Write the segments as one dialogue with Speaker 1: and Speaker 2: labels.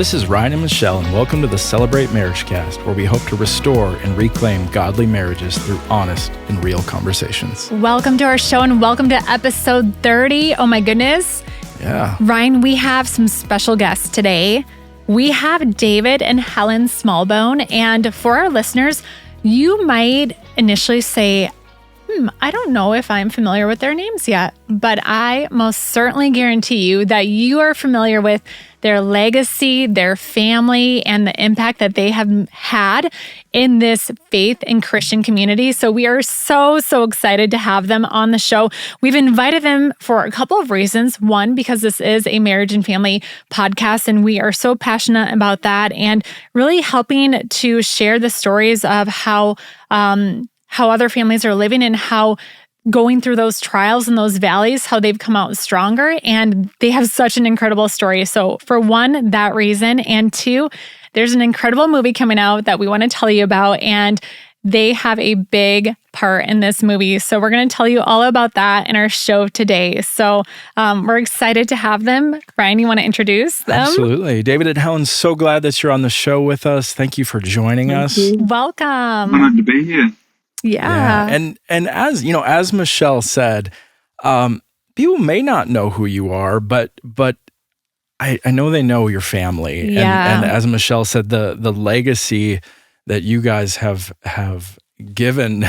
Speaker 1: This is Ryan and Michelle, and welcome to the Celebrate MarriageCast, where we hope to restore and reclaim godly marriages through honest and real conversations.
Speaker 2: Welcome to our show and welcome to episode 30. Oh my goodness.
Speaker 1: Yeah.
Speaker 2: Ryan, we have some special guests today. We have David and Helen Smallbone, and for our listeners, you might initially say, I don't know if I'm familiar with their names yet, but I most certainly guarantee you that you are familiar with their legacy, their family, and the impact that they have had in this faith and Christian community. So we are so excited to have them on the show. We've invited them for a couple of reasons. One, because this is a marriage and family podcast, and we are so passionate about that and really helping to share the stories of how other families are living and how going through those trials and those valleys, how they've come out stronger. And they have such an incredible story. So for one, that reason. And two, there's an incredible movie coming out that we want to tell you about. And they have a big part in this movie. So we're going to tell you all about that in our show today. So we're excited to have them. Ryan, you want to introduce them?
Speaker 1: Absolutely. David and Helen, so glad that you're on the show with us. Thank you for joining us.
Speaker 2: Welcome.
Speaker 3: Honored to be here.
Speaker 2: Yeah.
Speaker 1: And as you know, as Michelle said, people may not know who you are, but I know they know your family.
Speaker 2: Yeah.
Speaker 1: And as Michelle said, the legacy that you guys have given,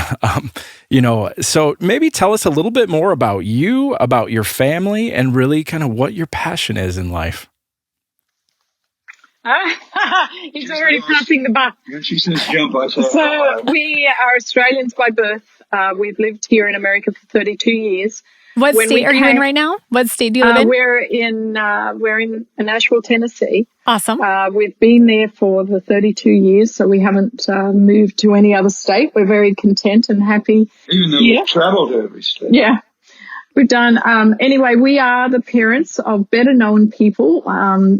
Speaker 1: so maybe tell us a little bit more about you, about your family, and really kind of what your passion is in life.
Speaker 4: He's already passing the buck.
Speaker 3: When she says jump, I say,
Speaker 4: So we are Australians by birth. We've lived here in America for 32 years.
Speaker 2: What
Speaker 4: When
Speaker 2: state
Speaker 4: we
Speaker 2: are you in
Speaker 4: came-
Speaker 2: right now? What state do you live in?
Speaker 4: We're in Nashville, Tennessee.
Speaker 2: Awesome.
Speaker 4: We've been there for the 32 years, so we haven't moved to any other state. We're very content and happy.
Speaker 3: even though
Speaker 4: Yeah.
Speaker 3: we've traveled to every state.
Speaker 4: Yeah. We've done, anyway, we are the parents of better known people.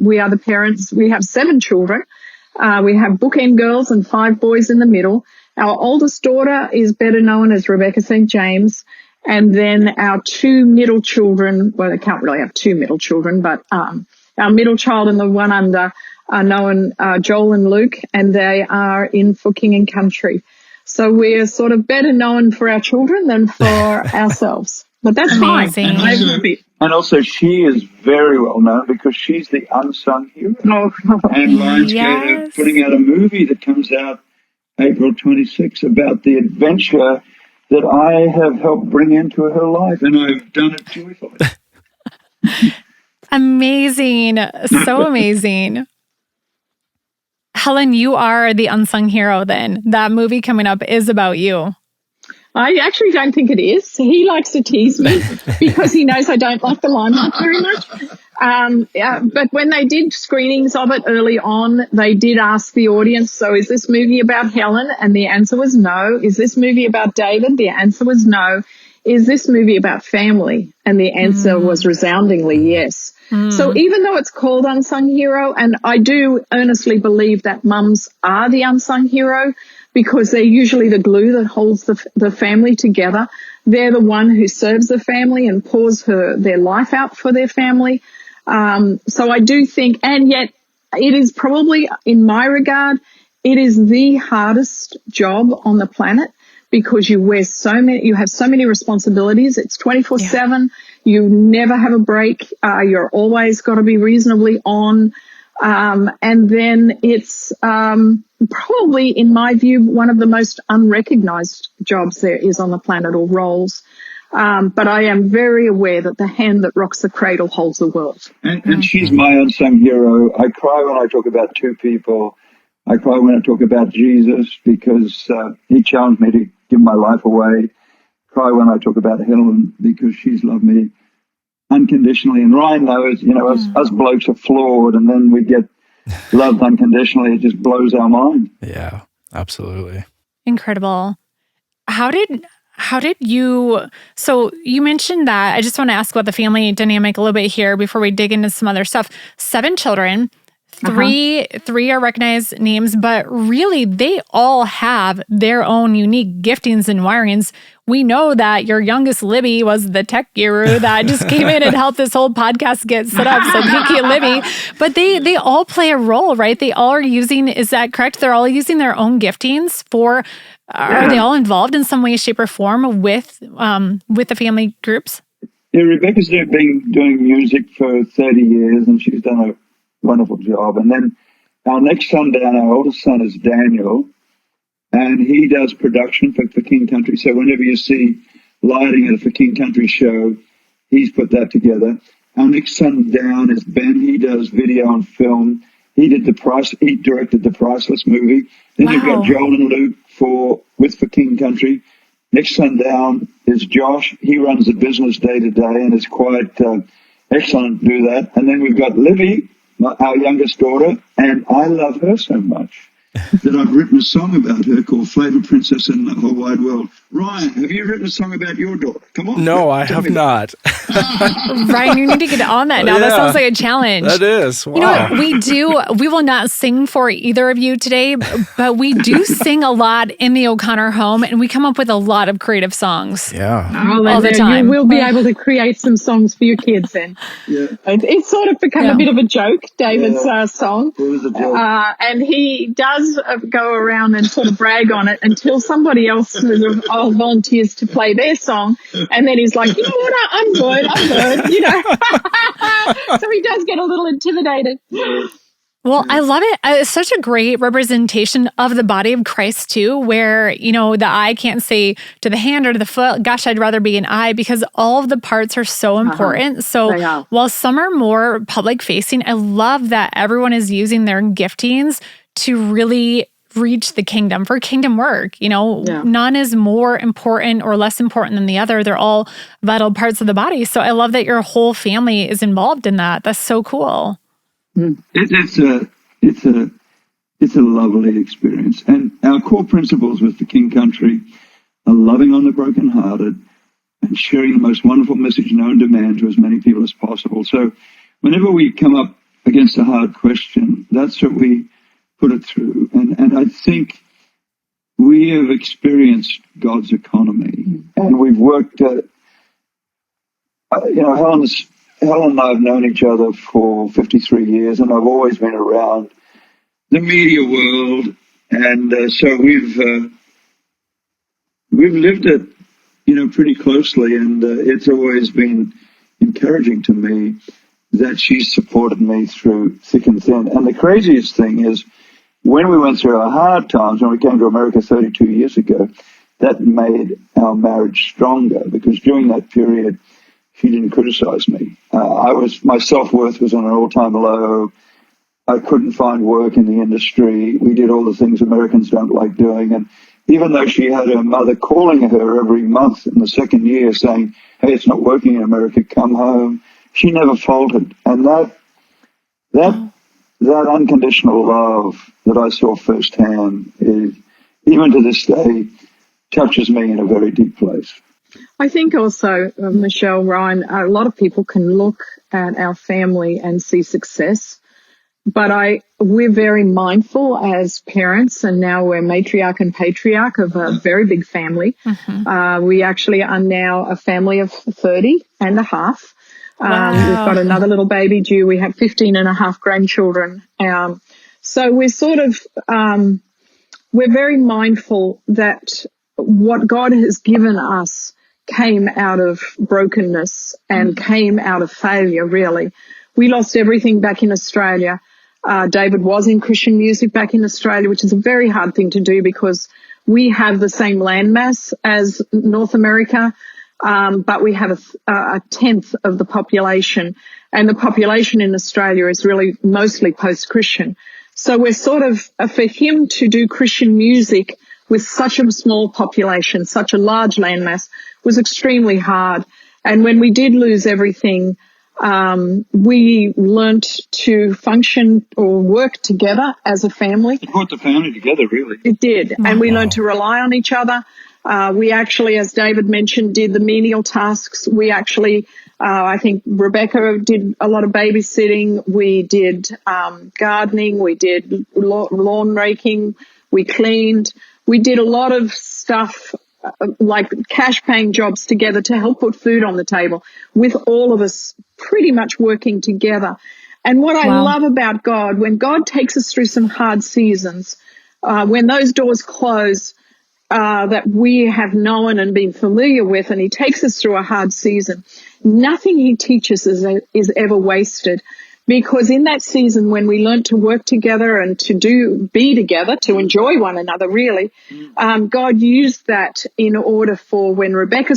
Speaker 4: We are the parents. We have 7 children. We have bookend girls and 5 boys in the middle. Our oldest daughter is better known as Rebecca St. James. And then our 2 middle children, well, they can't really have 2 middle children, but, our middle child and the one under are known, Joel and Luke, and they are in for King and Country. So we're sort of better known for our children than for ourselves. But that's
Speaker 2: Amazing.
Speaker 4: fine. I'm happy.
Speaker 3: And also, she is very well known because she's the unsung hero.
Speaker 4: Oh,
Speaker 3: And Lionsgate
Speaker 2: Yes.
Speaker 3: are putting out a movie that comes out April 26th about the adventure that I have helped bring into her life, and I've done it joyfully.
Speaker 2: Amazing. So amazing. Helen, you are the unsung hero then. That movie coming up is about you.
Speaker 4: I actually don't think it is. He likes to tease me because he knows I don't like the limelight very much. But when they did screenings of it early on, they did ask the audience, so is this movie about Helen? And the answer was no. Is this movie about David? The answer was no. Is this movie about family? And the answer was resoundingly yes. So even though it's called Unsung Hero, and I do earnestly believe that mums are the unsung hero because they're usually the glue that holds the family together. They're the one who serves the family and pours their life out for their family. So I do think, and yet it is probably, in my regard, it is the hardest job on the planet because you have so many responsibilities. It's 24/7. You never have a break. You're always got to be reasonably on. And then it's probably, in my view, one of the most unrecognized jobs there is on the planet, or roles. But I am very aware that the hand that rocks the cradle holds the world.
Speaker 3: And she's my unsung hero. I cry when I talk about 2 people. I cry when I talk about Jesus because he challenged me to give my life away. Cry when I talk about Helen because she's loved me unconditionally. And Ryan knows, us blokes are flawed, and then we get loved unconditionally. It just blows our mind.
Speaker 1: Yeah, absolutely.
Speaker 2: Incredible. How did you, so you mentioned that, I just want to ask about the family dynamic a little bit here before we dig into some other stuff. 7 children, Three are recognized names, but really they all have their own unique giftings and wirings. We know that your youngest Libby was the tech guru that just came in and helped this whole podcast get set up. So thank you, Libby. But they all play a role, right? They all are using, is that correct? They're all using their own giftings for, are they all involved in some way, shape, or form with the family groups?
Speaker 3: Yeah, Rebecca's been doing music for 30 years and she's done a wonderful job. And then our next son down, our oldest son is Daniel, and he does production for King Country. So whenever you see lighting at a King Country show, he's put that together. Our next son down is Ben. He does video and film. He directed the Priceless movie. Then you've got Joel and Luke for King Country. Next son down is Josh. He runs the business day to day and is quite excellent to do that. And then we've got Libby, our youngest daughter, and I love her so much that I've written a song about her called Flavor Princess in the Whole Wide World. Ryan, have you written a song about your daughter? Come on.
Speaker 1: No, I have not.
Speaker 2: Ryan, you need to get on that now. Yeah, that sounds like a challenge.
Speaker 1: That is. Wow.
Speaker 2: You know what? We will not sing for either of you today, but we do sing a lot in the O'Connor home, and we come up with a lot of creative songs.
Speaker 1: Yeah.
Speaker 2: All the time.
Speaker 4: You will be able to create some songs for your kids then.
Speaker 3: Yeah.
Speaker 4: It's sort of become a bit of a joke, David's song.
Speaker 3: It was a joke.
Speaker 4: And he does go around and sort of brag on it until somebody else sort of volunteers to play their song. And then he's like, you know what, I'm good, you know. So he does get a little intimidated.
Speaker 2: Well, I love it. It's such a great representation of the body of Christ too, where, you know, the eye can't say to the hand or to the foot, gosh, I'd rather be an eye, because all of the parts are so important. So while some are more public facing, I love that everyone is using their giftings to really reach the kingdom for kingdom work. You know, none is more important or less important than the other. They're all vital parts of the body. So I love that your whole family is involved in that. That's so cool.
Speaker 3: It's a lovely experience. And our core principles with the King Country are loving on the brokenhearted and sharing the most wonderful message known to man to as many people as possible. So whenever we come up against a hard question, that's what we put it through. And I think we have experienced God's economy, and we've worked Helen and I have known each other for 53 years, and I've always been around the media world, and so we've lived it, you know, pretty closely, and it's always been encouraging to me that she's supported me through thick and thin. And the craziest thing is, when we went through our hard times, when we came to America 32 years ago, that made our marriage stronger, because during that period, she didn't criticize me. My self-worth was on an all-time low. I couldn't find work in the industry. We did all the things Americans don't like doing. And even though she had her mother calling her every month in the second year saying, hey, it's not working in America, come home, she never faltered. And that unconditional love that I saw firsthand, even to this day, touches me in a very deep place.
Speaker 4: I think also, Michelle, Ryan, a lot of people can look at our family and see success, but we're very mindful as parents, and now we're matriarch and patriarch of a very big family. Mm-hmm. We actually are now a family of 30 and a half.
Speaker 2: Wow.
Speaker 4: We've got another little baby due. We have 15 and a half grandchildren. So we're sort of, we're very mindful that what God has given us came out of brokenness and came out of failure, really. We lost everything back in Australia. David was in Christian music back in Australia, which is a very hard thing to do because we have the same landmass as North America, but we have a tenth of the population, and the population in Australia is really mostly post-Christian. So we're sort of, for him to do Christian music with such a small population, such a large landmass, was extremely hard. And when we did lose everything, we learnt to function or work together as a family.
Speaker 3: It brought the family together, really.
Speaker 4: It did. And we learned to rely on each other. We actually, as David mentioned, did the menial tasks. We actually, I think Rebecca did a lot of babysitting. We did gardening. We did lawn raking. We cleaned. We did a lot of stuff like cash paying jobs together to help put food on the table, with all of us pretty much working together. And what I love about God, when God takes us through some hard seasons, when those doors close that we have known and been familiar with, and he takes us through a hard season, nothing he teaches is ever wasted. Because in that season, when we learned to work together and to be together, to enjoy one another, really, God used that in order for when Rebecca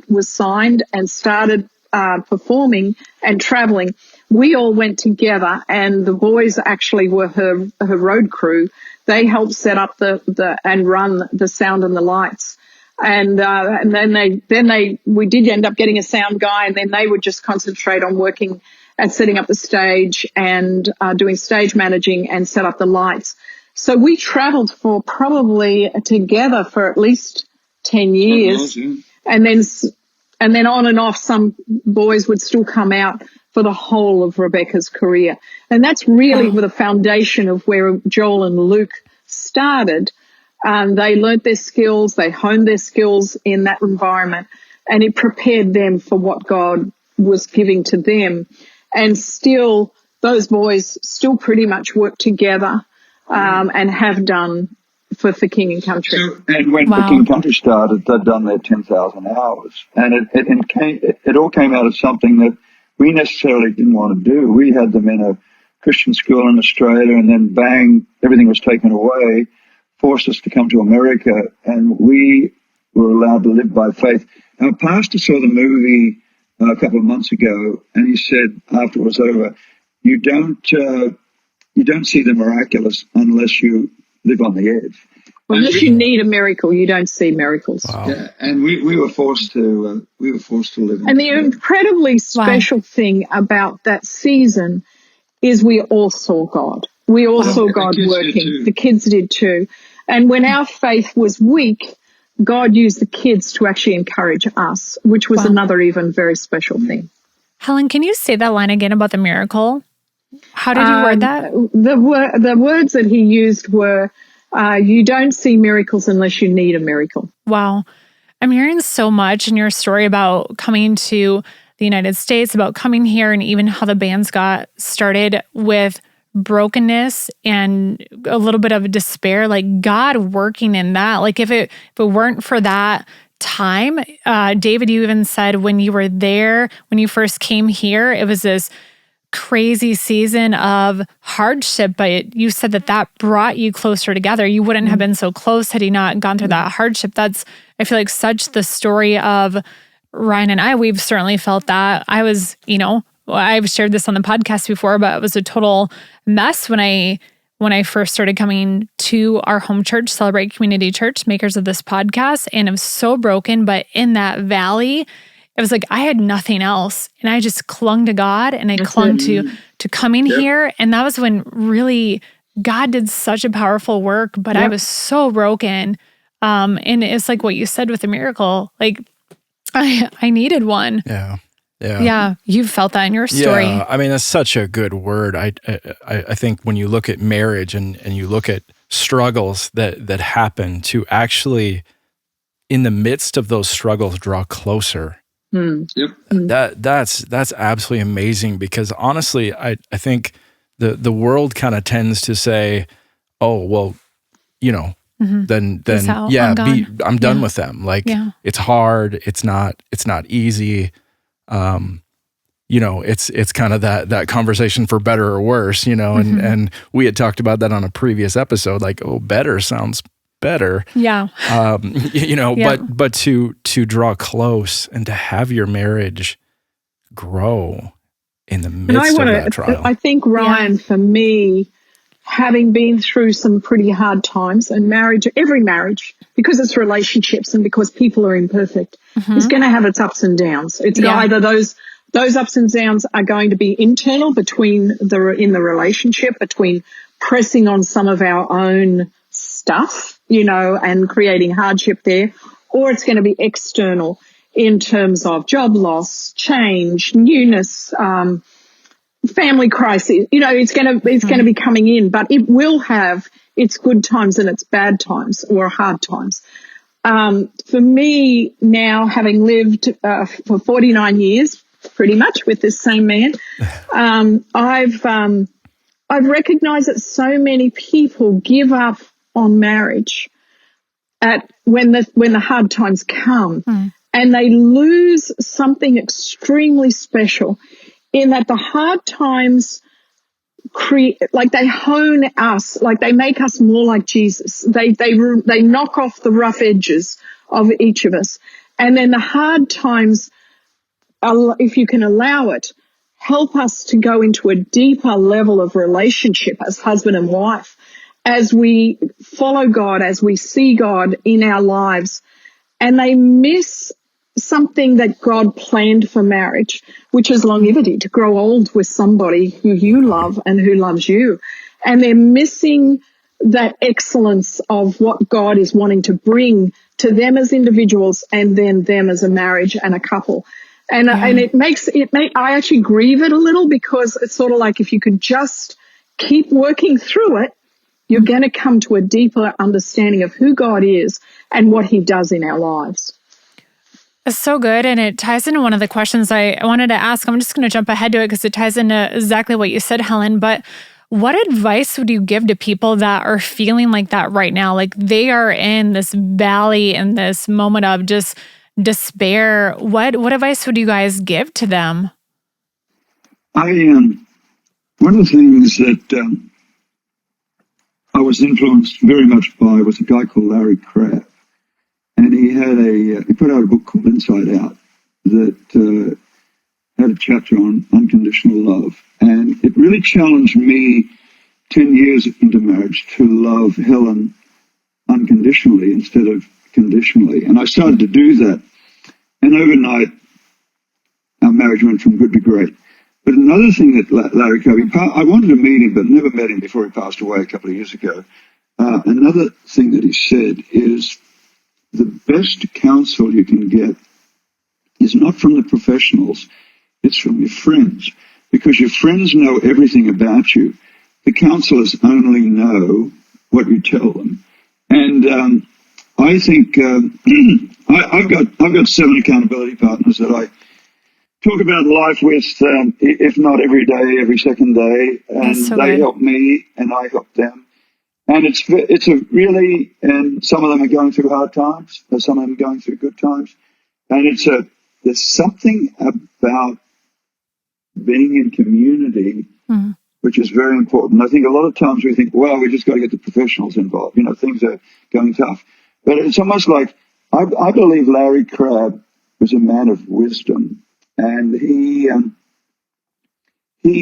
Speaker 4: was signed and started performing and traveling, we all went together, and the boys actually were her road crew. They helped set up and run the sound and the lights. And then we did end up getting a sound guy, and then they would just concentrate on working and setting up the stage and doing stage managing and set up the lights. So we traveled for probably together for at least 10 years. And then on and off, some boys would still come out for the whole of Rebecca's career. And that's really the foundation of where Joel and Luke started. They learnt their skills, they honed their skills in that environment, and it prepared them for what God was giving to them. And still, those boys still pretty much work together and have done for King and Country.
Speaker 3: And when the King and Country started, they'd done their 10,000 hours. And it all came out of something that we necessarily didn't want to do. We had them in a Christian school in Australia, and then bang, everything was taken away, forced us to come to America, and we were allowed to live by faith. Our pastor saw the movie a couple of months ago, and he said after it was over, you don't see the miraculous unless you live on the edge.
Speaker 4: Well, unless you need a miracle, you don't see miracles.
Speaker 1: Wow.
Speaker 3: Yeah, and we were forced to live in.
Speaker 4: And the incredibly special thing about that season is we all saw God. We all saw God working. The kids did too. And when our faith was weak, God used the kids to actually encourage us, which was another even very special thing.
Speaker 2: Helen, can you say that line again about the miracle? How did you word that?
Speaker 4: The words that he used were, you don't see miracles unless you need a miracle.
Speaker 2: Wow. I'm hearing so much in your story about coming to the United States, about coming here, and even how the bands got started with brokenness and a little bit of despair, like God working in that. Like if it weren't for that time, David, you even said when you were there, when you first came here, it was this crazy season of hardship, but you said that brought you closer together. You wouldn't have been so close had you not gone through that hardship. That's, I feel like, such the story of Ryan and I. We've certainly felt that. I was, I've shared this on the podcast before, but it was a total mess when I first started coming to our home church, Celebrate Community Church, makers of this podcast, and it was so broken. But in that valley, it was like I had nothing else, and I just clung to God, and I clung to coming here, and that was when really God did such a powerful work. But I was so broken, and it's like what you said with the miracle, like I needed one. Yeah, you felt that in your story.
Speaker 1: Yeah, I mean, that's such a good word. I think when you look at marriage and you look at struggles that happen, to actually, in the midst of those struggles, draw closer. That's absolutely amazing, because honestly, I think the world kind of tends to say, oh, well, then I'm done with them. Like it's hard. It's not easy. It's kind of that conversation for better or worse, and we had talked about that on a previous episode, like, oh, better sounds better.
Speaker 2: Yeah.
Speaker 1: But to draw close and to have your marriage grow in the midst of that trial.
Speaker 4: I think, Ryan, for me, having been through some pretty hard times, and every marriage, because it's relationships and because people are imperfect, is going to have its ups and downs. It's either those ups and downs are going to be internal in the relationship, between pressing on some of our own stuff, and creating hardship there, or it's going to be external in terms of job loss, change, newness, family crisis. You know, it's going to be coming in, but it will have its good times and its bad times or hard times. For me now, having lived for 49 years, pretty much with this same man, I've recognized that so many people give up on marriage when the hard times come, and they lose something extremely special in that the hard times they hone us, like they make us more like Jesus. They knock off the rough edges of each of us. And then the hard times, if you can allow it, help us to go into a deeper level of relationship as husband and wife, as we follow God, as we see God in our lives. And they miss something that God planned for marriage, which is longevity, to grow old with somebody who you love and who loves you. And they're missing that excellence of what God is wanting to bring to them as individuals and then them as a marriage and a couple. And I actually grieve it a little, because it's sort of like if you could just keep working through it, you're going to come to a deeper understanding of who God is and what he does in our lives.
Speaker 2: It's so good. And it ties into one of the questions I wanted to ask. I'm just going to jump ahead to it because it ties into exactly what you said, Helen. But what advice would you give to people that are feeling like that right now? Like they are in this valley, in this moment of just despair. What advice would you guys give to them?
Speaker 3: One of the things that I was influenced very much by was a guy called Larry Crabb. And he put out a book called Inside Out that had a chapter on unconditional love. And it really challenged me 10 years into marriage to love Helen unconditionally instead of conditionally. And I started to do that. And overnight, our marriage went from good to great. But another thing that Larry Crabb, I wanted to meet him, but never met him before he passed away a couple of years ago. Another thing that he said is, the best counsel you can get is not from the professionals, it's from your friends, because your friends know everything about you. The counselors only know what you tell them. And I think I've got 7 accountability partners that I talk about life with, if not every day, every second day, and so they help me and I help them. And it's a really, and some of them are going through hard times, and some of them are going through good times. And there's something about being in community, which is very important. I think a lot of times we think, well, we just got to get the professionals involved. You know, things are going tough. But it's almost like, I believe Larry Crabb was a man of wisdom, and he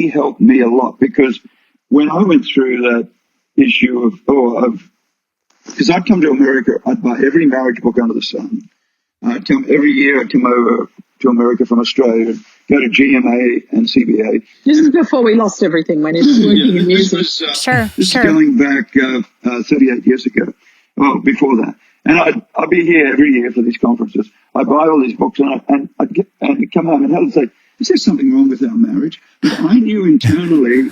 Speaker 3: helped me a lot, because when I went through that issue of because I'd come to America, I'd buy every marriage book under the sun. Every year I'd come over to America from Australia, go to GMA and CBA.
Speaker 4: This is before we lost everything when it was working in music.
Speaker 3: This is going back 38 years ago. Well, before that. And I'd be here every year for these conferences. I'd buy all these books and I'd come home and Helen would say, is there something wrong with our marriage? But I knew internally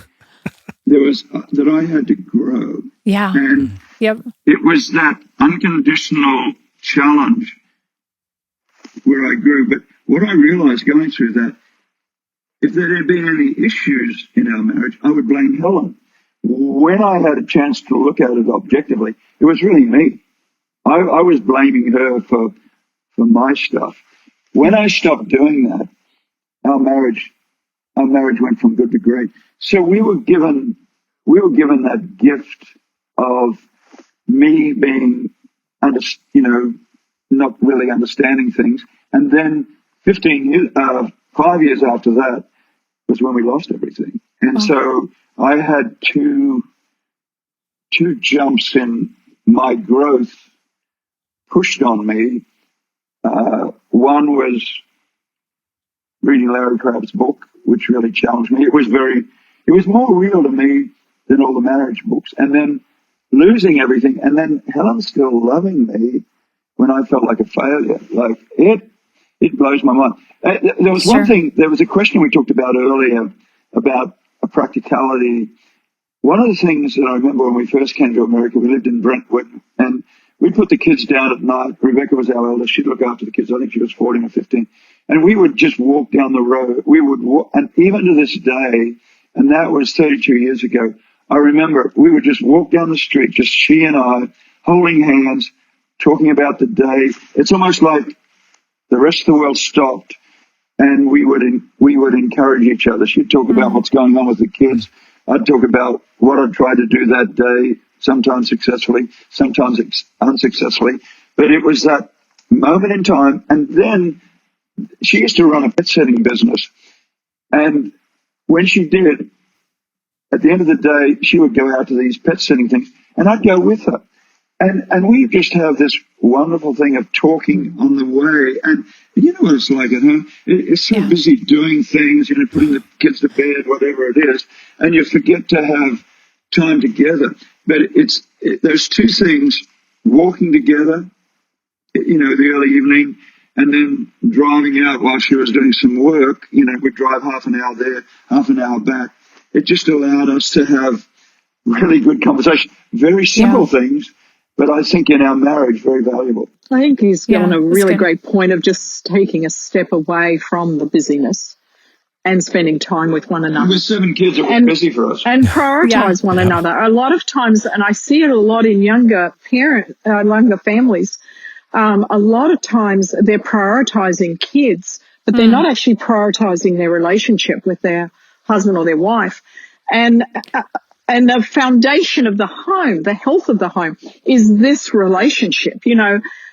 Speaker 3: there was that I had to grow.
Speaker 2: Yeah.
Speaker 3: And it was that unconditional challenge where I grew. But what I realized going through that, if there had been any issues in our marriage, I would blame Helen. When I had a chance to look at it objectively, it was really me. I was blaming her for my stuff. When I stopped doing that, our marriage went from good to great. So we were given that gift of me being, not really understanding things. And then 5 years after that was when we lost everything. And so I had two jumps in my growth pushed on me. One was reading Larry Crabb's book, which really challenged me. It was more real to me than all the marriage books. And then losing everything, and then Helen still loving me, when I felt like a failure. Like it blows my mind. There was one thing, there was a question we talked about earlier about a practicality. One of the things that I remember when we first came to America, we lived in Brentwood, and we put the kids down at night. Rebecca was our eldest. She'd look after the kids. I think she was 14 or 15. And we would just walk down the road. We would walk, and even to this day, and that was 32 years ago, I remember we would just walk down the street, just she and I, holding hands, talking about the day. It's almost like the rest of the world stopped, and we would encourage each other. She'd talk about what's going on with the kids. I'd talk about what I'd tried to do that day, sometimes successfully, sometimes unsuccessfully. But it was that moment in time. And then she used to run a pet sitting business. And when she did, at the end of the day, she would go out to these pet sitting things, and I'd go with her. And we just have this wonderful thing of talking on the way. And you know what it's like at home? It's so busy doing things, putting the kids to bed, whatever it is, and you forget to have time together. But there's two things: walking together, the early evening, and then driving out while she was doing some work. We'd drive half an hour there, half an hour back. It just allowed us to have really good conversation. Very simple things, but I think in our marriage, very valuable.
Speaker 4: I think he's given a really great point of just taking a step away from the busyness and spending time with one another.
Speaker 3: With 7 kids, it was busy for us.
Speaker 4: And prioritize one another. A lot of times, and I see it a lot in younger families, a lot of times they're prioritizing kids, but they're not actually prioritizing their relationship with their husband or their wife. And the foundation of the home, the health of the home, is this relationship.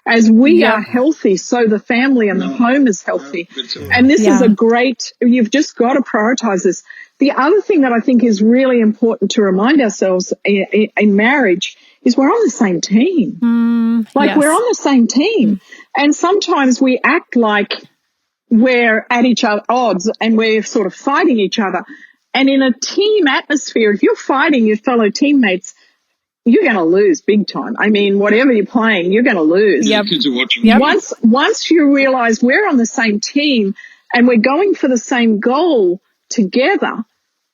Speaker 4: As we are healthy, so the family and the home is healthy. And this is you've just got to prioritize this. The other thing that I think is really important to remind ourselves in marriage is we're on the same team. We're on the same team. And sometimes we act like we're at each other's odds and we're sort of fighting each other. And in a team atmosphere, if you're fighting your fellow teammates, you're going to lose big time. I mean, whatever you're playing, you're going to lose.
Speaker 3: Kids are watching.
Speaker 4: Once you realize we're on the same team and we're going for the same goal together,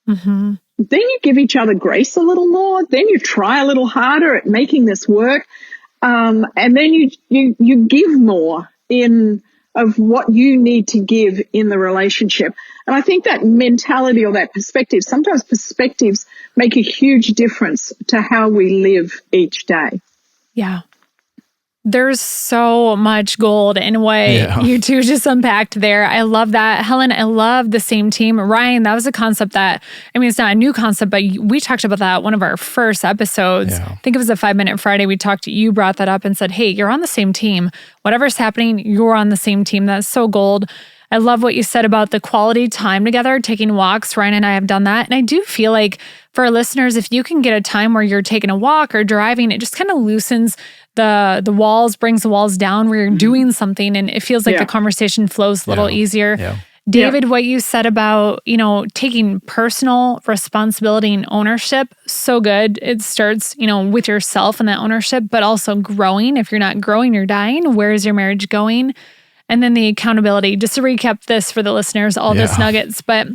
Speaker 4: then you give each other grace a little more. Then you try a little harder at making this work. And then you give more of what you need to give in the relationship. And I think that mentality or that perspective, sometimes perspectives make a huge difference to how we live each day.
Speaker 2: Yeah. There's so much gold in what you two just unpacked there. I love that. Helen, I love the same team. Ryan, that was a concept that, it's not a new concept, but we talked about that one of our first episodes. I think it was a 5-Minute Friday. You brought that up and said, hey, you're on the same team. Whatever's happening, you're on the same team. That's so gold. I love what you said about the quality time together, taking walks. Ryan and I have done that. And I do feel like for our listeners, if you can get a time where you're taking a walk or driving, it just kind of loosens the walls, brings the walls down where you're doing something. And it feels like the conversation flows a little easier. Yeah. David, what you said about, taking personal responsibility and ownership, so good. It starts, with yourself and that ownership, but also growing. If you're not growing, you're dying. Where is your marriage going? And then the accountability, just to recap this for the listeners, all this nuggets, but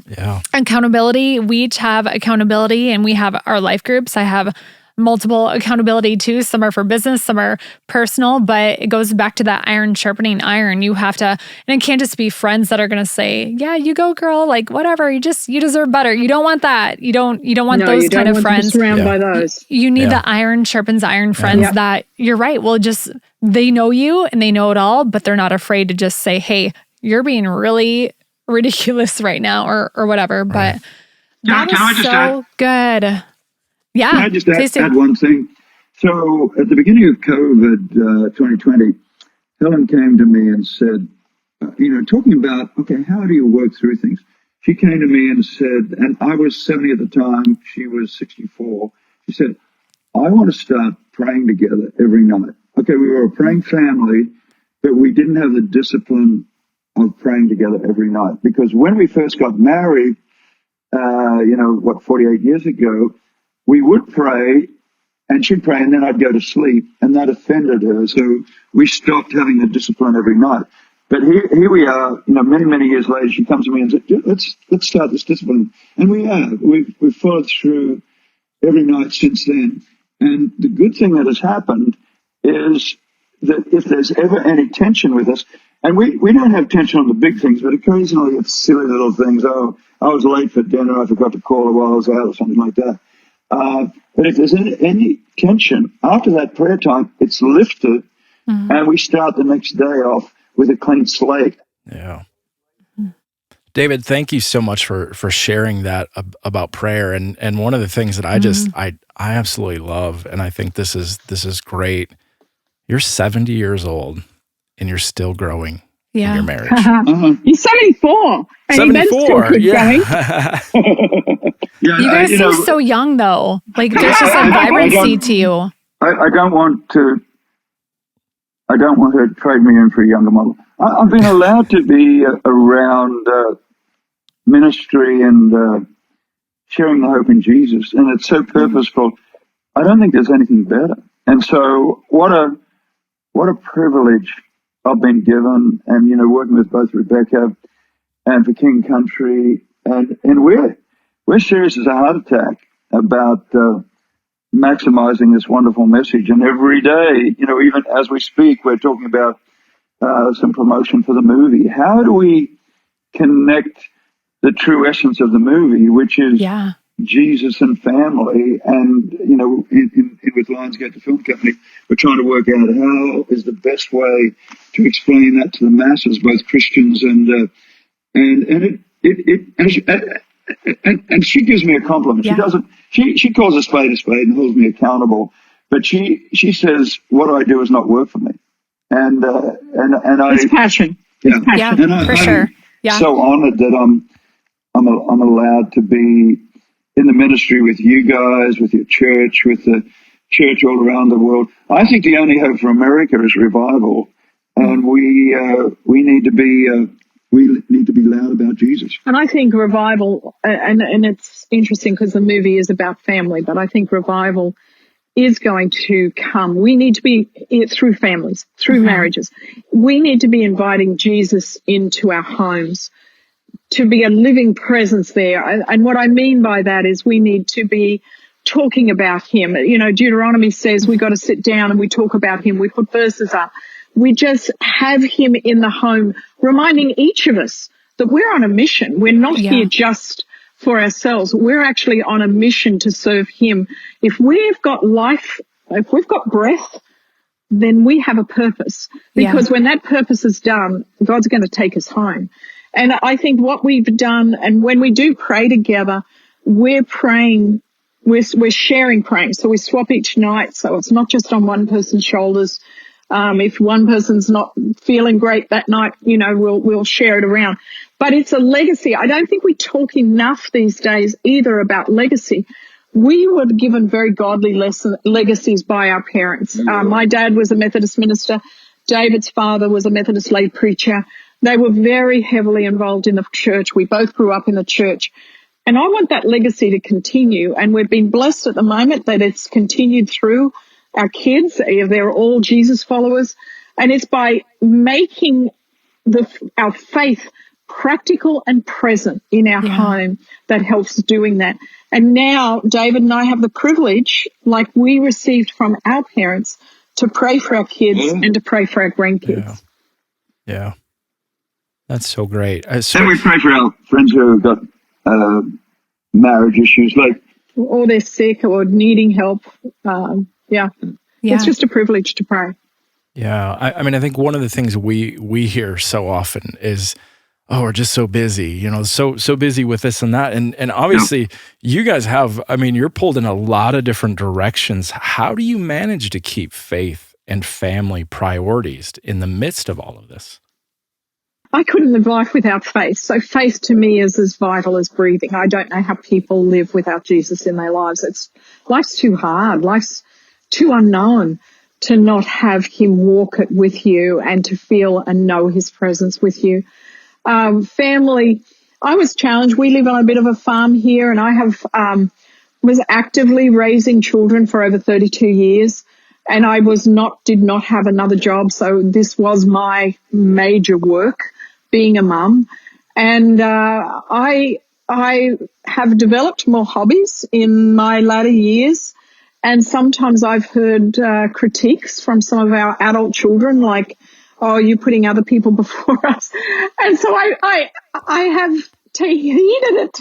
Speaker 2: accountability, we each have accountability and we have our life groups. I have multiple accountability too. Some are for business, some are personal, but it goes back to that iron sharpening iron. You have to, and it can't just be friends that are going to say, yeah, you go girl, like whatever, you deserve better. You don't want that. You don't want those kind of friends.
Speaker 4: Surrounded by those.
Speaker 2: You need the iron sharpens iron friends that you're right. Well, they know you and they know it all, but they're not afraid to just say, hey, you're being really ridiculous right now or whatever. But that was so good. Yeah.
Speaker 3: Can I just add one thing? So at the beginning of COVID 2020, Helen came to me and said, talking about, okay, how do you work through things? She came to me and said, and I was 70 at the time, she was 64. She said, I want to start praying together every night. Okay, we were a praying family, but we didn't have the discipline of praying together every night. Because when we first got married, 48 years ago, we would pray and she'd pray, and then I'd go to sleep, and that offended her. So we stopped having the discipline every night. But here we are, many, many years later, she comes to me and says, let's start this discipline. And we have. We've followed through every night since then. And the good thing that has happened is that if there's ever any tension with us, and we don't have tension on the big things, but occasionally it's silly little things. Oh, I was late for dinner, I forgot to call her while I was out, or something like that. But if there's any tension, after that prayer time, it's lifted, and we start the next day off with a clean slate.
Speaker 1: Yeah. David, thank you so much for sharing that about prayer. And one of the things that I absolutely love, and I think this is great. You're 70 years old and you're still growing in your marriage.
Speaker 4: He's 74. And
Speaker 1: 74, yeah.
Speaker 2: You guys seem so young, though. Like, there's just a vibrancy to you.
Speaker 3: I don't want her to trade me in for a younger model. I've been allowed to be around ministry and sharing the hope in Jesus, and it's so purposeful. I don't think there's anything better. And so, what a privilege I've been given, and working with both Rebecca and for King Country, and we're serious as a heart attack about maximizing this wonderful message. And every day, even as we speak, we're talking about some promotion for the movie. How do we connect the true essence of the movie, which is Jesus and family? And, with Lionsgate, the film company, we're trying to work out how is the best way to explain that to the masses, both Christians and she gives me a compliment. She doesn't. She calls a spade and holds me accountable. But she says what I do is not work for me. And
Speaker 4: it's passion.
Speaker 3: Yeah,
Speaker 4: passion.
Speaker 3: And
Speaker 2: for sure. Yeah.
Speaker 3: So honored that I'm allowed to be in the ministry with you guys, with your church, with the church all around the world. I think the only hope for America is revival, and we need to be. We need to be loud about Jesus.
Speaker 4: And I think revival, and it's interesting because the movie is about family, but I think revival is going to come. We need to be, through families, through marriages, we need to be inviting Jesus into our homes to be a living presence there. And what I mean by that is we need to be talking about him. Deuteronomy says we got to sit down and we talk about him. We put verses up. We just have him in the home, reminding each of us that we're on a mission. We're not here just for ourselves. We're actually on a mission to serve him. If we've got life, if we've got breath, then we have a purpose. Because when that purpose is done, God's going to take us home. And I think what we've done, and when we do pray together, we're praying, we're sharing praying. So we swap each night. So it's not just on one person's shoulders. If one person's not feeling great that night, we'll share it around. But it's a legacy. I don't think we talk enough these days either about legacy. We were given very godly legacies by our parents. My dad was a Methodist minister. David's father was a Methodist lay preacher. They were very heavily involved in the church. We both grew up in the church. And I want that legacy to continue. And we've been blessed at the moment that it's continued through our kids. They're all Jesus followers. And it's by making our faith practical and present in our home that helps doing that. And now David and I have the privilege, like we received from our parents, to pray for our kids and to pray for our grandkids.
Speaker 1: Yeah. That's so great.
Speaker 3: And we pray for our friends who have got marriage issues,
Speaker 4: or they're sick or needing help. It's just a privilege to pray.
Speaker 1: Yeah. I think one of the things we hear so often is, oh, we're just so busy, so busy with this and that. And obviously you guys have, you're pulled in a lot of different directions. How do you manage to keep faith and family priorities in the midst of all of this?
Speaker 4: I couldn't live life without faith. So faith to me is as vital as breathing. I don't know how people live without Jesus in their lives. Life's too hard. Life's too unknown to not have him walk it with you and to feel and know his presence with you. Family, I was challenged. We live on a bit of a farm here, and I have was actively raising children for over 32 years, and I did not have another job. So this was my major work, being a mum. And I have developed more hobbies in my latter years. And sometimes I've heard critiques from some of our adult children, like, "Oh, you're putting other people before us." And so I have heeded it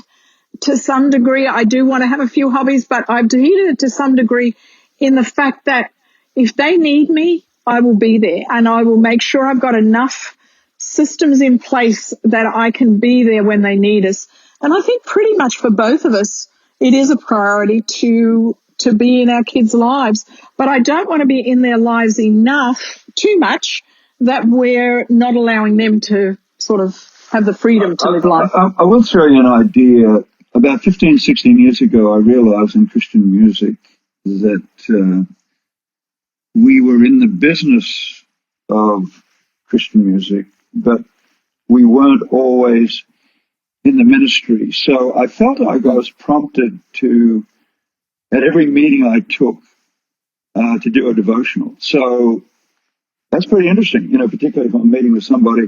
Speaker 4: to some degree. I do want to have a few hobbies, but I've heeded it to some degree in the fact that if they need me, I will be there, and I will make sure I've got enough systems in place that I can be there when they need us. And I think pretty much for both of us, it is a priority to be in our kids' lives. But I don't want to be in their lives too much, that we're not allowing them to sort of have the freedom to live life.
Speaker 3: I will throw you an idea. About 15, 16 years ago, I realized in Christian music that we were in the business of Christian music, but we weren't always in the ministry. So I felt like I was prompted to, at every meeting I took, to do a devotional. So that's pretty interesting, particularly if I'm meeting with somebody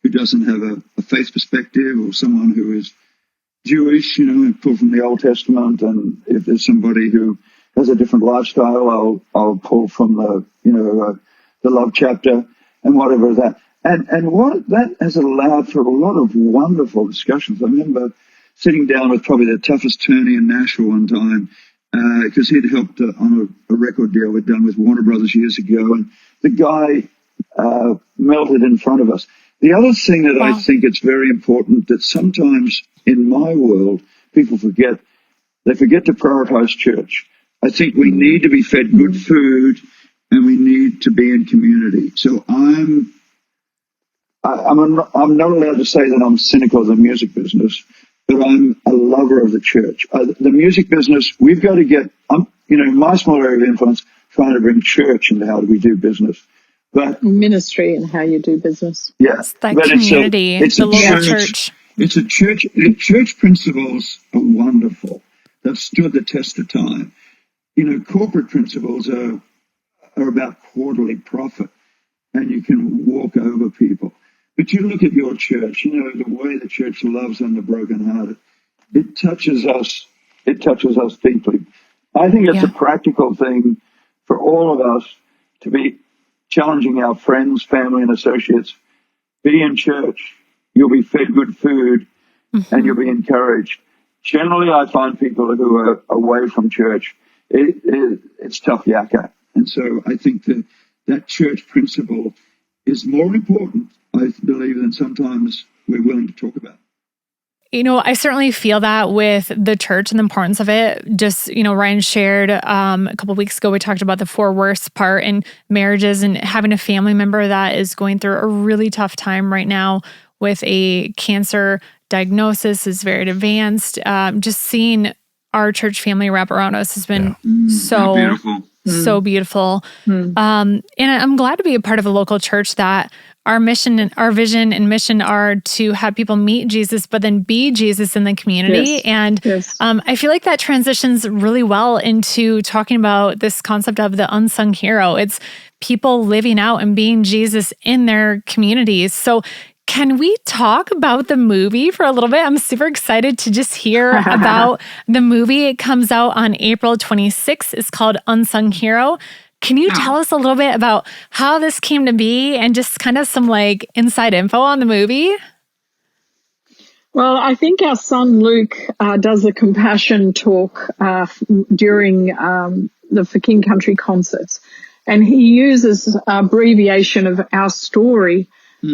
Speaker 3: who doesn't have a faith perspective, or someone who is Jewish, pull from the Old Testament. And if there's somebody who has a different lifestyle, I'll pull from the love chapter and whatever that. And what that has allowed for a lot of wonderful discussions. I remember sitting down with probably the toughest attorney in Nashville one time, because he'd helped on a record deal we'd done with Warner Brothers years ago, and the guy melted in front of us. The other thing that I think it's very important that sometimes in my world people forget, they forget to prioritize church. I think we need to be fed good food, and we need to be in community. So I'm not allowed to say that I'm cynical of the music business, but I'm a lover of the church. The music business, we've got to get, my small area of influence, trying to bring church into how we do business. But
Speaker 4: ministry and how you do business.
Speaker 3: Yeah.
Speaker 2: It's that community, it's the local church.
Speaker 3: It's a church. The church principles are wonderful. They've stood the test of time. Corporate principles are about quarterly profit, and you can walk over people. But you look at your church, the way the church loves on the brokenhearted. It touches us. It touches us deeply. I think it's a practical thing for all of us to be challenging our friends, family, and associates. Be in church. You'll be fed good food, and you'll be encouraged. Generally, I find people who are away from church, it's tough yakka. And so I think that church principle is more important, I believe, than sometimes we're willing to talk about.
Speaker 2: I certainly feel that with the church and the importance of it. Just, Ryan shared a couple of weeks ago, we talked about the 4 worst part in marriages, and having a family member that is going through a really tough time right now with a cancer diagnosis, is very advanced. Just seeing our church family wrap around us has been so beautiful. So beautiful. And I'm glad to be a part of a local church that our mission and our vision and mission are to have people meet Jesus, but then be Jesus in the community. Yes. And I feel like that transitions really well into talking about this concept of the unsung hero. It's people living out and being Jesus in their communities. So can we talk about the movie for a little bit? I'm super excited to just hear about the movie. It comes out on April 26th. It's called Unsung Hero. Can you tell us a little bit about how this came to be and just kind of some inside info on the movie?
Speaker 4: Well, I think our son Luke does a compassion talk during the For King Country concerts, and he uses abbreviation of our story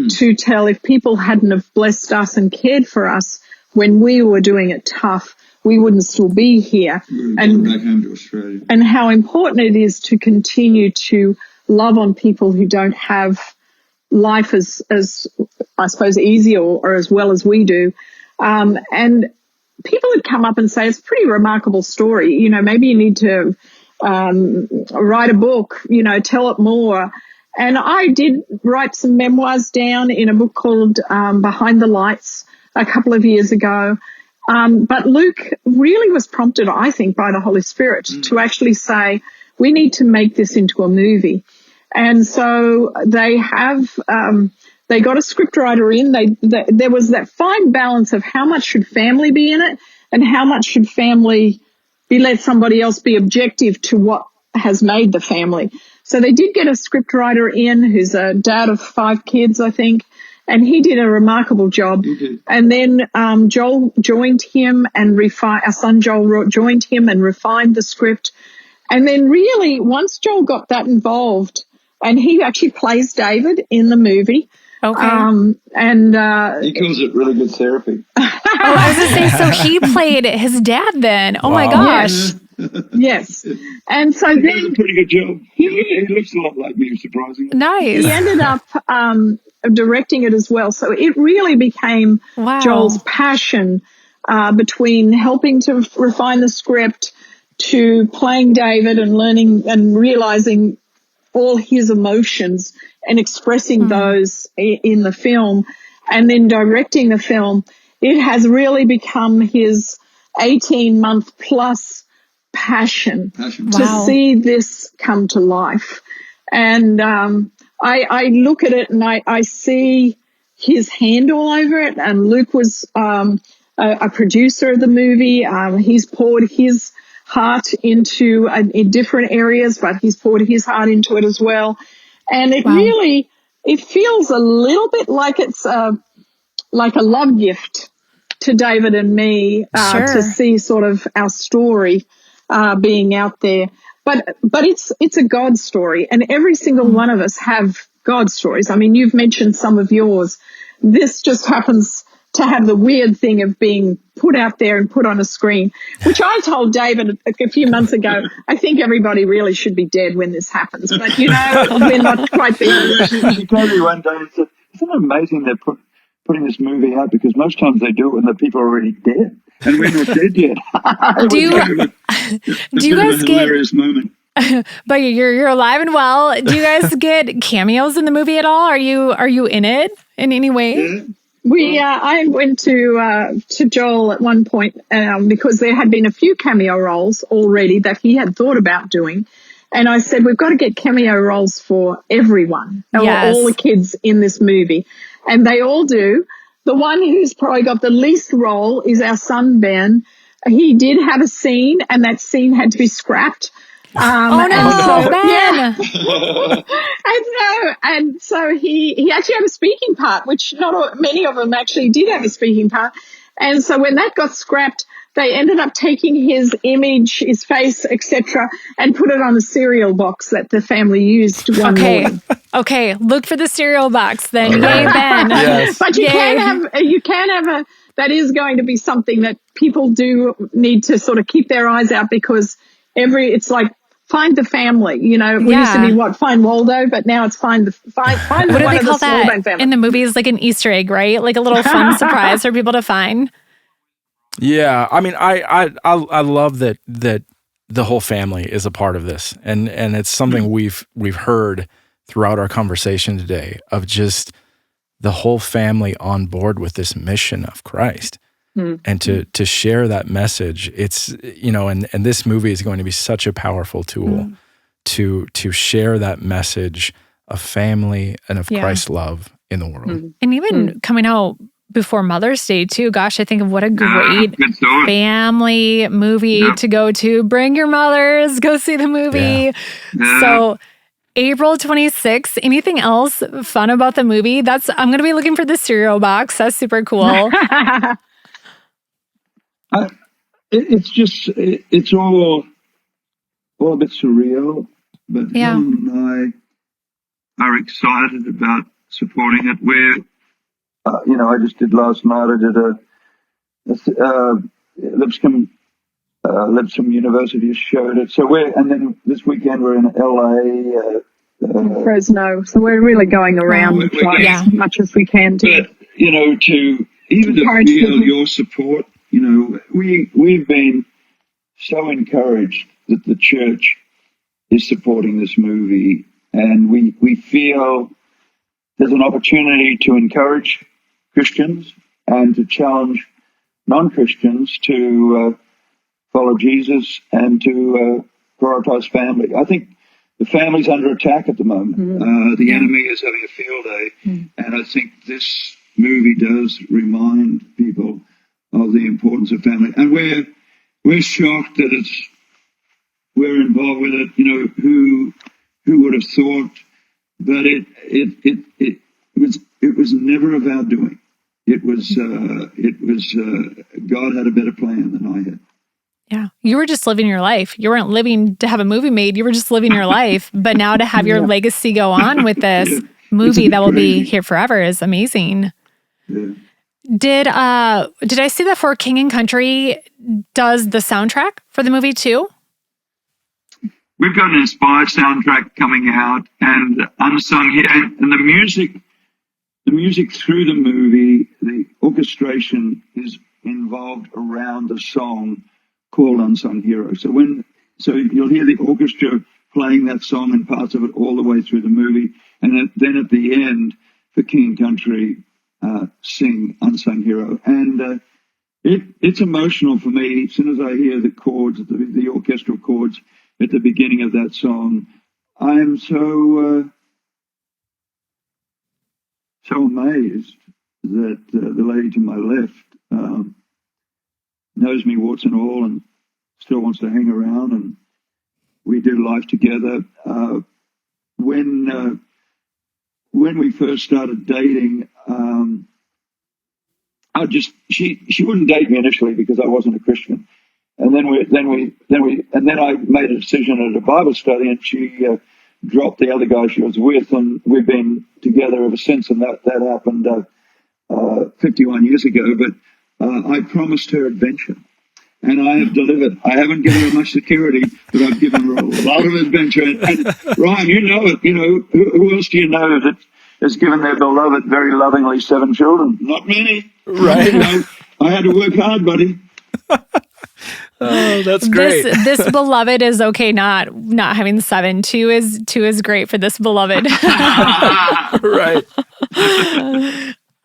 Speaker 4: to tell, if people hadn't have blessed us and cared for us when we were doing it tough, we wouldn't still be here.
Speaker 3: And back home to Australia.
Speaker 4: And how important it is to continue to love on people who don't have life as I suppose, easy or as well as we do. And people would come up and say, it's a pretty remarkable story. Maybe you need to write a book, tell it more. And I did write some memoirs down in a book called Behind the Lights a couple of years ago. But Luke really was prompted, I think, by the Holy Spirit to actually say, we need to make this into a movie. And so they have, they got a scriptwriter in. There was that fine balance of how much should family be in it and how much should family let somebody else be objective to what has made the family. So they did get a scriptwriter in who's a dad of 5 kids, I think, and he did a remarkable job. And then Joel joined him and our son Joel joined him and refined the script. And then really, once Joel got that involved, and he actually plays David in the movie.
Speaker 2: Okay.
Speaker 3: He calls it really good therapy.
Speaker 2: I was going to say, so he played his dad then. Oh, my gosh.
Speaker 4: Yes. And so
Speaker 3: he did a pretty good job. He looks a lot like me, surprisingly.
Speaker 2: Nice.
Speaker 4: He ended up directing it as well. So it really became Joel's passion between helping to refine the script to playing David and learning and realizing all his emotions and expressing those in the film, and then directing the film. It has really become his 18-month plus passion to see this come to life. And I look at it and I see his hand all over it. And Luke was a producer of the movie. He's poured his heart into in different areas, but he's poured his heart into it as well. And it really, it feels a little bit like it's like a love gift to David and me to see sort of our story being out there. But it's a God story, and every single one of us have God stories. I mean, you've mentioned some of yours. This just happens to have the weird thing of being put out there and put on a screen, which I told David a few months ago. I think everybody really should be dead when this happens, but we're not quite there.
Speaker 3: She called me one day and said, "Isn't it amazing they're putting this movie out, because most times they do it when the people are already dead, and we're not dead yet."
Speaker 2: Do you guys get
Speaker 3: hilarious moment?
Speaker 2: But you're alive and well. Do you guys get cameos in the movie at all? Are you in it in any way?
Speaker 3: Yeah.
Speaker 4: I went to Joel at one point because there had been a few cameo roles already that he had thought about doing, and I said, we've got to get cameo roles for everyone, all the kids in this movie, and they all do. The one who's probably got the least role is our son Ben. He did have a scene, and that scene had to be scrapped.
Speaker 2: Ben!
Speaker 4: And so he actually had a speaking part, which many of them actually did have a speaking part. And so when that got scrapped, they ended up taking his image, his face, etc., and put it on a cereal box that the family used one morning.
Speaker 2: Okay, look for the cereal box then. Yay, Ben.
Speaker 1: Yes.
Speaker 4: But you can have that is going to be something that people do need to sort of keep their eyes out, because it's like find the family. We used to be find Waldo, but now it's find
Speaker 2: what
Speaker 4: one
Speaker 2: do they
Speaker 4: of
Speaker 2: call
Speaker 4: the
Speaker 2: that
Speaker 4: Smallbone family.
Speaker 2: in the movies? Like an Easter egg, right? Like a little fun surprise for people to find.
Speaker 1: Yeah, I mean, I love that the whole family is a part of this, and it's something we've heard throughout our conversation today, of just the whole family on board with this mission of Christ. And to share that message, it's, and this movie is going to be such a powerful tool to share that message of family and of Christ's love in the world.
Speaker 2: And even coming out before Mother's Day too. Gosh, I think of what a great family movie to go to. Bring your mothers, go see the movie. Yeah. So April 26th. Anything else fun about the movie? I'm going to be looking for the cereal box. That's super cool.
Speaker 3: It's all a bit surreal, but Helen and I are excited about supporting it. I just did last night. I did Lipscomb University showed it. And then this weekend we're in LA,
Speaker 4: Fresno. So we're really going around as much as we can to.
Speaker 3: But to feel your support. We've been so encouraged that the church is supporting this movie, and we feel there's an opportunity to encourage Christians and to challenge non-Christians to follow Jesus and to prioritize family. I think the family's under attack at the moment. The enemy is having a field day, and I think this movie does remind people of the importance of family. And we're shocked that we're involved with it. You know, who would have thought? But it was never about doing. It was God had a better plan than I had.
Speaker 2: Yeah. You were just living your life. You weren't living to have a movie made. You were just living your life. But now to have your legacy go on with this movie that will be here forever is amazing.
Speaker 3: Yeah.
Speaker 2: Did I see that For King and Country does the soundtrack for the movie too?
Speaker 3: We've got an inspired soundtrack coming out, and Unsung Hero, and the music through the movie, the orchestration is involved around the song called Unsung Hero. So you'll hear the orchestra playing that song and parts of it all the way through the movie, and then at the end, For King and Country sing Unsung Hero. And it's emotional for me. As soon as I hear the chords, the orchestral chords at the beginning of that song, I am so amazed that the lady to my left knows me warts and all and still wants to hang around, and we do life together. When we first started dating, she wouldn't date me initially because I wasn't a Christian. And then I made a decision at a Bible study, and she dropped the other guy she was with, and we've been together ever since. And that happened 51 years ago. But I promised her adventure, and I have delivered. I haven't given her much security, but I've given her a lot of adventure. And Ryan, you know it. You know, who else do you know that has given their beloved very lovingly 7 children? Not many.
Speaker 1: Right.
Speaker 3: You know, I had to work hard, buddy.
Speaker 1: Oh, that's great.
Speaker 2: This beloved is okay. Not having 7. 2 is great for this beloved.
Speaker 1: Right.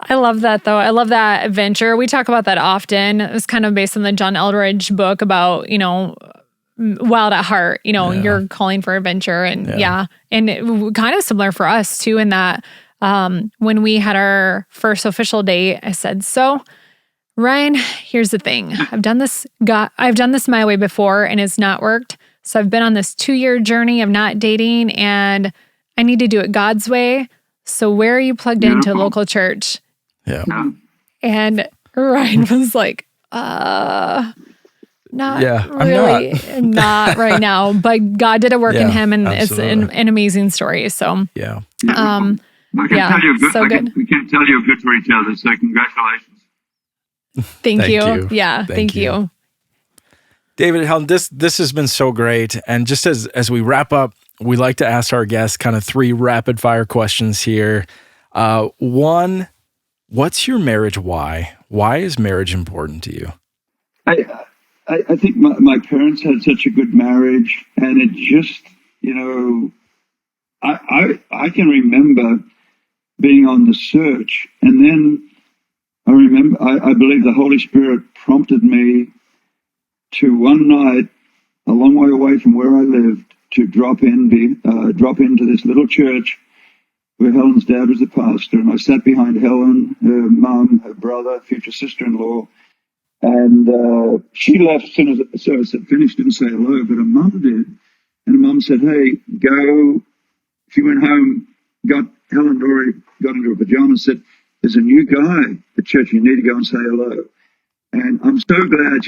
Speaker 2: I love that though. I love that adventure. We talk about that often. It's kind of based on the John Eldredge book about, Wild at Heart. You're calling for adventure, and and it, kind of similar for us too. In that when we had our first official date, I said, "So, Ryan, here's the thing. I've done this my way before, and it's not worked. So I've been on this 2-year journey of not dating, and I need to do it God's way. So where are you plugged into a local church?"
Speaker 1: Yeah.
Speaker 2: And Ryan was like, not really, not right now. But God did a work in him, and absolutely. It's an amazing story. So
Speaker 3: We can't tell you good for each other. So congratulations.
Speaker 2: Thank you. Yeah, thank you.
Speaker 1: David and Helen, this has been so great. And just as we wrap up, we like to ask our guests kind of 3 rapid fire questions here. One, what's your marriage why? Why is marriage important to you?
Speaker 3: I think my parents had such a good marriage, and it just, I can remember being on the search, and then I believe the Holy Spirit prompted me to one night, a long way away from where I lived, to drop into this little church where Helen's dad was the pastor. And I sat behind Helen, her mum, her brother, future sister-in-law. And she left as soon as the service had finished, didn't say hello, but her mum did. And her mum said, "Hey, go." She went home, Helen had already got into her pajamas, said, "There's a new guy at church. You need to go and say hello." And I'm so glad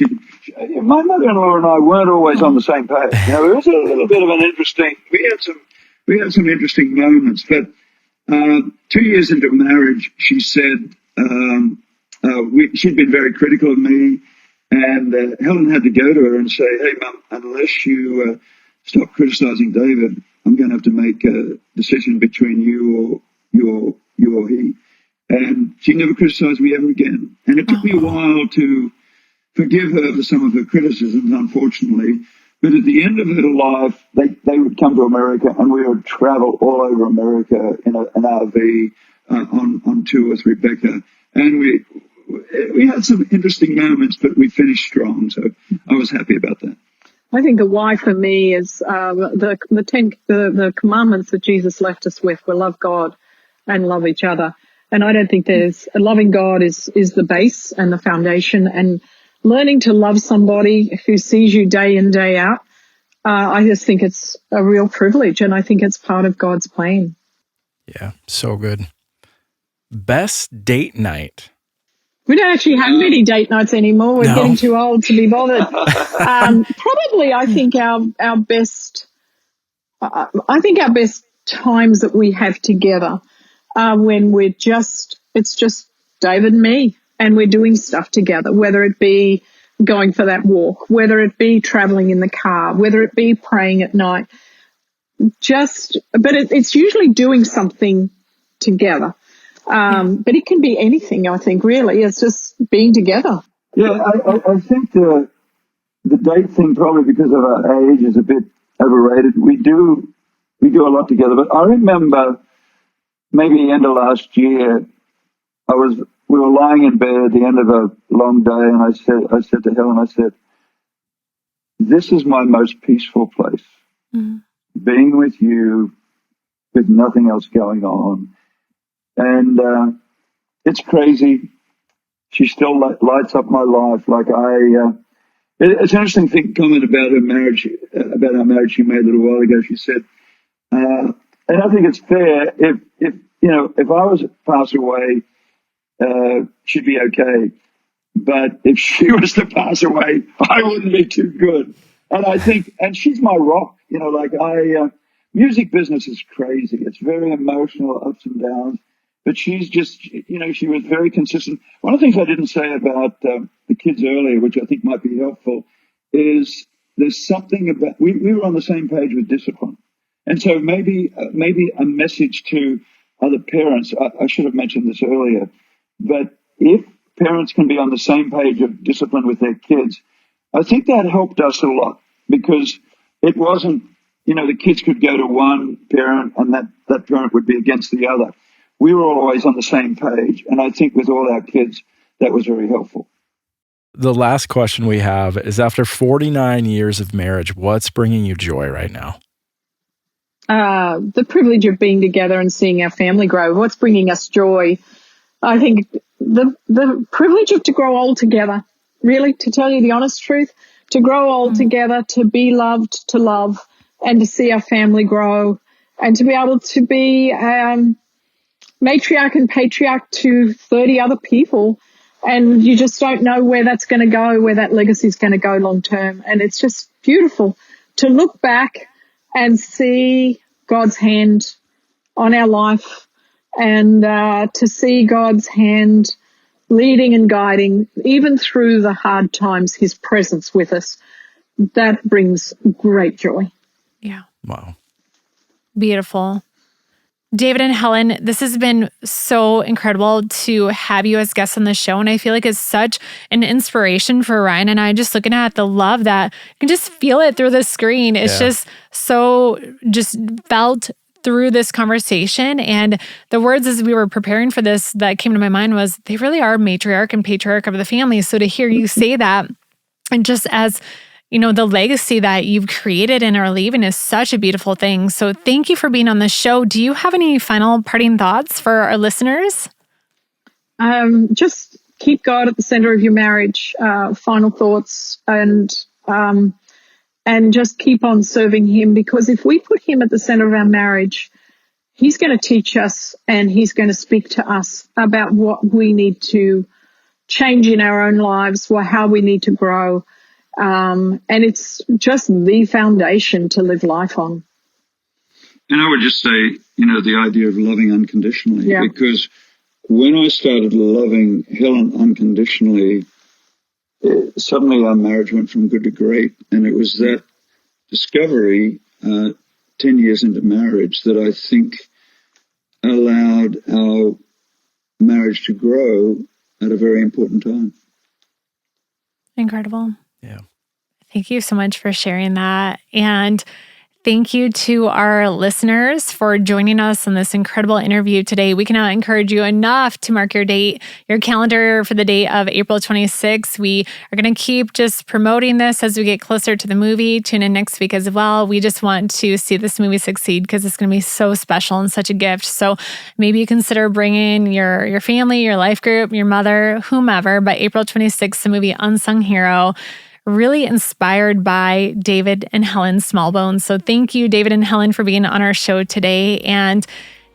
Speaker 3: my mother-in-law and I weren't always on the same page. It was a little bit of an interesting. We had some interesting moments. But 2 years into marriage, she said she'd been very critical of me, and Helen had to go to her and say, "Hey, Mum, unless you stop criticizing David, I'm going to have to make a decision between you or he." And she never criticized me ever again. And it took me a while to forgive her for some of her criticisms, unfortunately. But at the end of her life, they would come to America, and we would travel all over America in an RV on tour with Rebecca. And we had some interesting moments, but we finished strong. So I was happy about that.
Speaker 4: I think the why for me is the commandments that Jesus left us with were love God and love each other. And I don't think loving God is the base and the foundation, and learning to love somebody who sees you day in, day out. I just think it's a real privilege, and I think it's part of God's plan.
Speaker 1: Yeah, so good. Best date night.
Speaker 4: We don't actually have many date nights anymore. We're getting too old to be bothered. Probably, I think our best times that we have together are when it's just David and me, and we're doing stuff together, whether it be going for that walk, whether it be traveling in the car, whether it be praying at night. But it's usually doing something together. But it can be anything, I think, really. It's just being together.
Speaker 3: Yeah, I think the date thing, probably because of our age, is a bit overrated. We do a lot together. But I remember maybe the end of last year, we were lying in bed at the end of a long day, and I said to Helen, this is my most peaceful place. Mm-hmm. Being with you, with nothing else going on. And it's crazy. She still lights up my life. It's an interesting comment about her marriage, about our marriage she made a little while ago. She said, and I think it's fair, if I was to pass away, she'd be okay. But if she was to pass away, I wouldn't be too good. And I think, and she's my rock, music business is crazy. It's very emotional, ups and downs. But she's just, she was very consistent. One of the things I didn't say about the kids earlier, which I think might be helpful, is there's something about, we were on the same page with discipline. And so maybe a message to other parents, I should have mentioned this earlier, but if parents can be on the same page of discipline with their kids, I think that helped us a lot, because it wasn't, the kids could go to one parent and that parent would be against the other. We were always on the same page. And I think with all our kids, that was very helpful.
Speaker 1: The last question we have is, after 49 years of marriage, what's bringing you joy right now?
Speaker 4: The privilege of being together and seeing our family grow. What's bringing us joy? I think the privilege of to grow old together, really, to tell you the honest truth, to grow old together, to be loved, to love, and to see our family grow, and to be able to be matriarch and patriarch to 30 other people. And you just don't know where that's going to go, where that legacy is going to go long term. And it's just beautiful to look back and see God's hand on our life, and to see God's hand leading and guiding, even through the hard times, his presence with us. That brings great joy.
Speaker 2: Yeah.
Speaker 1: Wow.
Speaker 2: Beautiful. David and Helen, this has been so incredible to have you as guests on the show. And I feel like it's such an inspiration for Ryan and I, just looking at the love that you can just feel it through the screen. It's just so just felt through this conversation. And the words as we were preparing for this that came to my mind was, they really are matriarch and patriarch of the family. So to hear you say that, and just as the legacy that you've created and are leaving, is such a beautiful thing. So thank you for being on the show. Do you have any final parting thoughts for our listeners?
Speaker 4: Just keep God at the center of your marriage. Final thoughts, and just keep on serving him, because if we put him at the center of our marriage, he's going to teach us, and he's going to speak to us about what we need to change in our own lives, or how we need to grow. And it's just the foundation to live life on.
Speaker 3: And I would just say, the idea of loving unconditionally, because when I started loving Helen unconditionally, suddenly our marriage went from good to great. And it was that discovery 10 years into marriage that I think allowed our marriage to grow at a very important time.
Speaker 2: Incredible.
Speaker 1: Yeah.
Speaker 2: Thank you so much for sharing that. And Thank you to our listeners for joining us on this incredible interview today. We cannot encourage you enough to mark your calendar for the date of April 26th. We are going to keep just promoting this as we get closer to the movie. Tune in next week as well. We just want to see this movie succeed because it's going to be so special and such a gift. So maybe you consider bringing your family, your life group, your mother, whomever. But April 26th, the movie Unsung Hero, really inspired by David and Helen Smallbone. So thank you, David and Helen, for being on our show today. And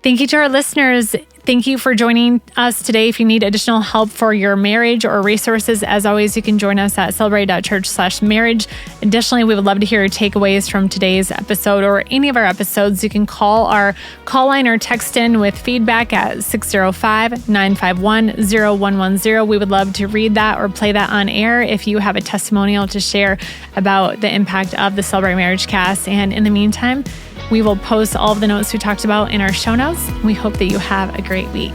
Speaker 2: thank you to our listeners. Thank you for joining us today. If you need additional help for your marriage or resources, as always, you can join us at celebrate.church/marriage. Additionally, we would love to hear your takeaways from today's episode or any of our episodes. You can call our call line or text in with feedback at 605-951-0110. We would love to read that or play that on air if you have a testimonial to share about the impact of the Celebrate MarriageCast. And in the meantime, we will post all of the notes we talked about in our show notes. We hope that you have a great week.